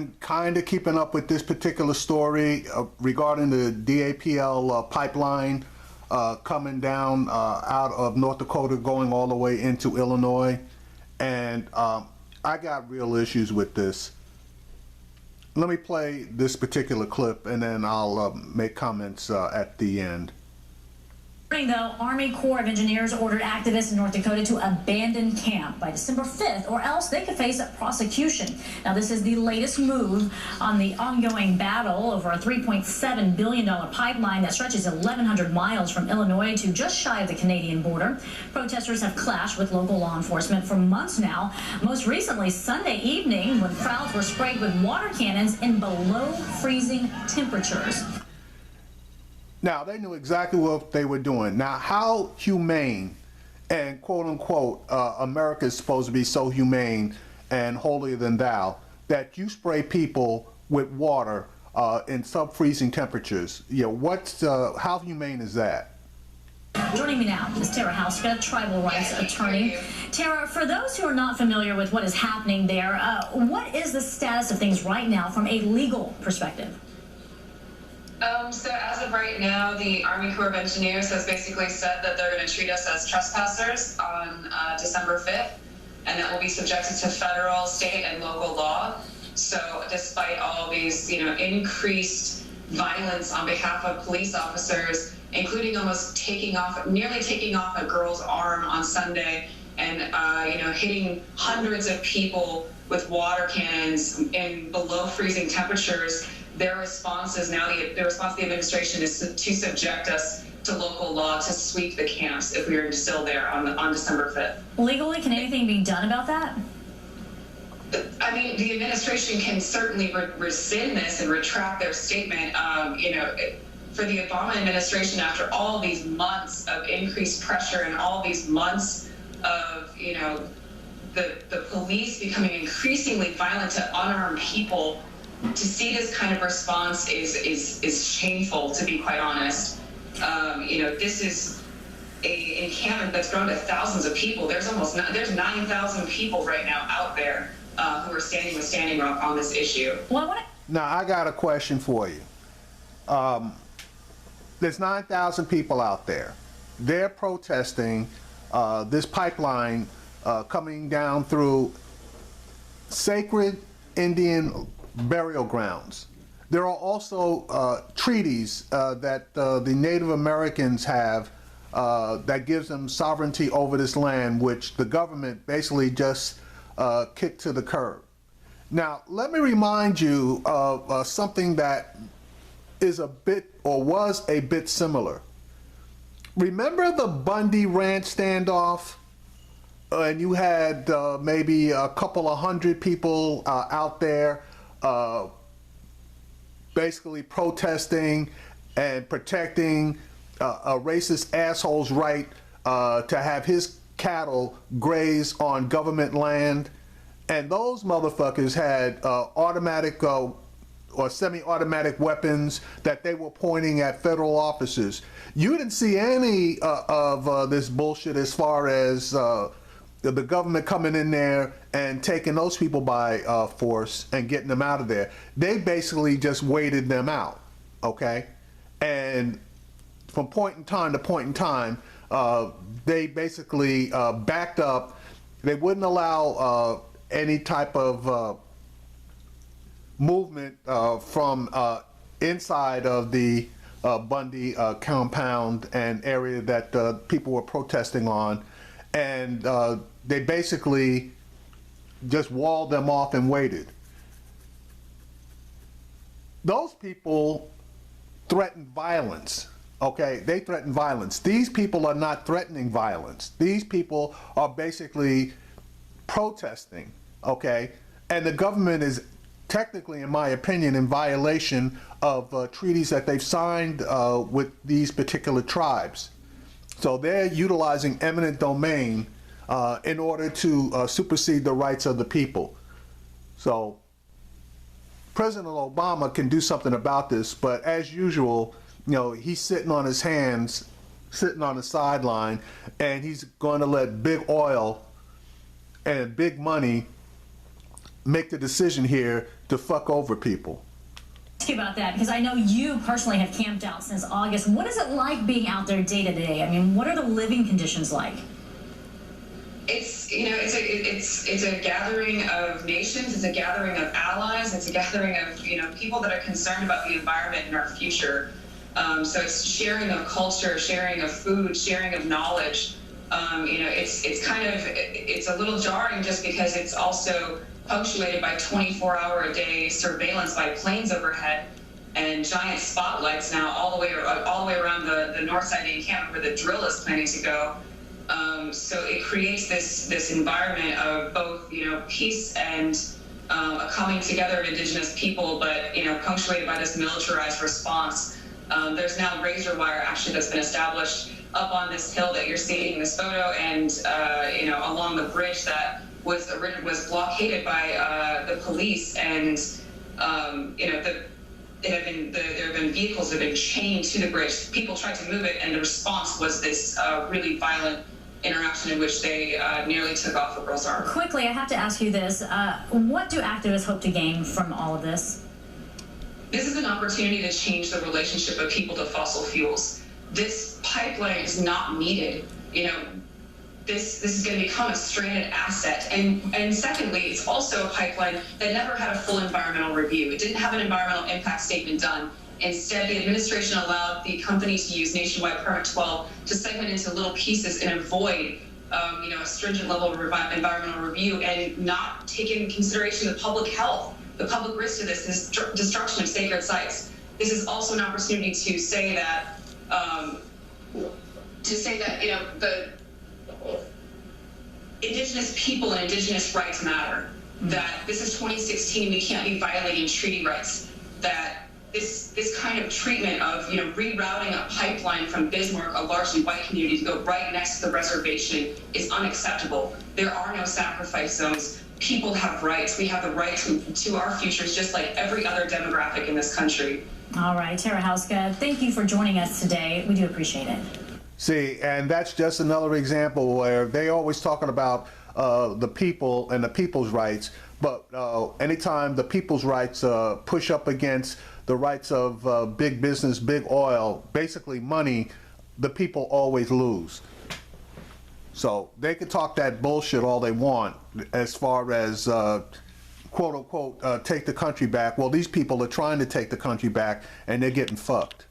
been kind of keeping up with this particular story regarding the DAPL pipeline coming down out of North Dakota, going all the way into Illinois. And I got real issues with this. Let me play this particular clip and then I'll make comments at the end. Though, Army Corps of Engineers ordered activists in North Dakota to abandon camp by December 5th, or else they could face prosecution. Now, this is the latest move on the ongoing battle over a $3.7 billion pipeline that stretches 1,100 miles from Illinois to just shy of the Canadian border. Protesters have clashed with local law enforcement for months now, most recently Sunday evening when crowds were sprayed with water cannons in below freezing temperatures. Now, they knew exactly what they were doing. Now, how humane and quote-unquote America is supposed to be so humane and holier than thou that you spray people with water in sub-freezing temperatures? You know, how humane is that? Joining me now is Tara Hauska, tribal rights attorney. Tara, for those who are not familiar with what is happening there, what is the status of things right now from a legal perspective? So as of right now, the Army Corps of Engineers has basically said that they're going to treat us as trespassers on December 5th, and that will be subjected to federal, state, and local law. So despite all these, increased violence on behalf of police officers, including almost nearly taking off a girl's arm on Sunday, and hitting hundreds of people with water cannons in below freezing temperatures, their response is now the response of the administration is to subject us to local law to sweep the camps if we are still there on December 5th. Legally, can anything be done about that? I mean, the administration can certainly rescind this and retract their statement. For the Obama administration, after all these months of increased pressure and all these months of, the police becoming increasingly violent to unarmed people, to see this kind of response is shameful, to be quite honest. This is a encampment that's grown to thousands of people. There's 9,000 people right now out there who are standing with Standing Rock on this issue. Now, I got a question for you. There's 9,000 people out there. They're protesting this pipeline coming down through sacred Indian burial grounds. There are also treaties that the Native Americans have that gives them sovereignty over this land, which the government basically just kicked to the curb. Now, let me remind you of something that is a bit, or was a bit similar. Remember the Bundy Ranch standoff? And you had maybe a couple of hundred people out there basically protesting and protecting a racist asshole's right to have his cattle graze on government land. And those motherfuckers had automatic or semi-automatic weapons that they were pointing at federal officers. You didn't see any of this bullshit as far as the government coming in there and taking those people by force and getting them out of there. They basically just waited them out, okay? And from point in time to point in time, they basically backed up. They wouldn't allow any type of movement from inside of the Bundy compound and area that people were protesting on. And they basically just walled them off and waited. Those people threatened violence, okay? They threatened violence. These people are not threatening violence. These people are basically protesting, okay? And the government is technically, in my opinion, in violation of treaties that they've signed with these particular tribes. So they're utilizing eminent domain in order to supersede the rights of the people. So President Obama can do something about this, but as usual, he's sitting on his hands, sitting on the sideline, and he's going to let big oil and big money make the decision here to fuck over people. Ask you about that because I know you personally have camped out since August. What is it like being out there day to day? I mean, what are the living conditions like? It's it's a gathering of nations. It's a gathering of allies. It's a gathering of people that are concerned about the environment and our future. So it's sharing of culture, sharing of food, sharing of knowledge. It's a little jarring just because it's also punctuated by 24-hour-a-day surveillance by planes overhead and giant spotlights now all the way around the north side of the encampment where the drill is planning to go. So it creates this environment of both peace and a coming together of indigenous people, but punctuated by this militarized response. There's now razor wire actually that's been established up on this hill that you're seeing in this photo, and along the bridge that was blockaded by the police, and there have been vehicles that have been chained to the bridge. People tried to move it, and the response was this really violent interaction in which they nearly took off a girl's arm. Quickly, I have to ask you this. What do activists hope to gain from all of this? This is an opportunity to change the relationship of people to fossil fuels. This pipeline is not needed. This is going to become a stranded asset. And secondly, it's also a pipeline that never had a full environmental review. It didn't have an environmental impact statement done. Instead, the administration allowed the company to use Nationwide Permit 12 to segment into little pieces and avoid a stringent level of environmental review and not take into consideration the public health, the public risk to this destruction of sacred sites. This is also an opportunity to say that the indigenous people and indigenous rights matter. That this is 2016, we can't be violating treaty rights. That this kind of treatment of rerouting a pipeline from Bismarck, a largely white community, to go right next to the reservation is unacceptable. There are no sacrifice zones. People have rights. We have the right to our futures, just like every other demographic in this country. All right, Tara Hauska, thank you for joining us today. We do appreciate it. See, and that's just another example where they always talking about the people and the people's rights, but anytime the people's rights push up against the rights of big business, big oil, basically money, the people always lose. So they can talk that bullshit all they want as far as quote unquote take the country back. Well, these people are trying to take the country back and they're getting fucked.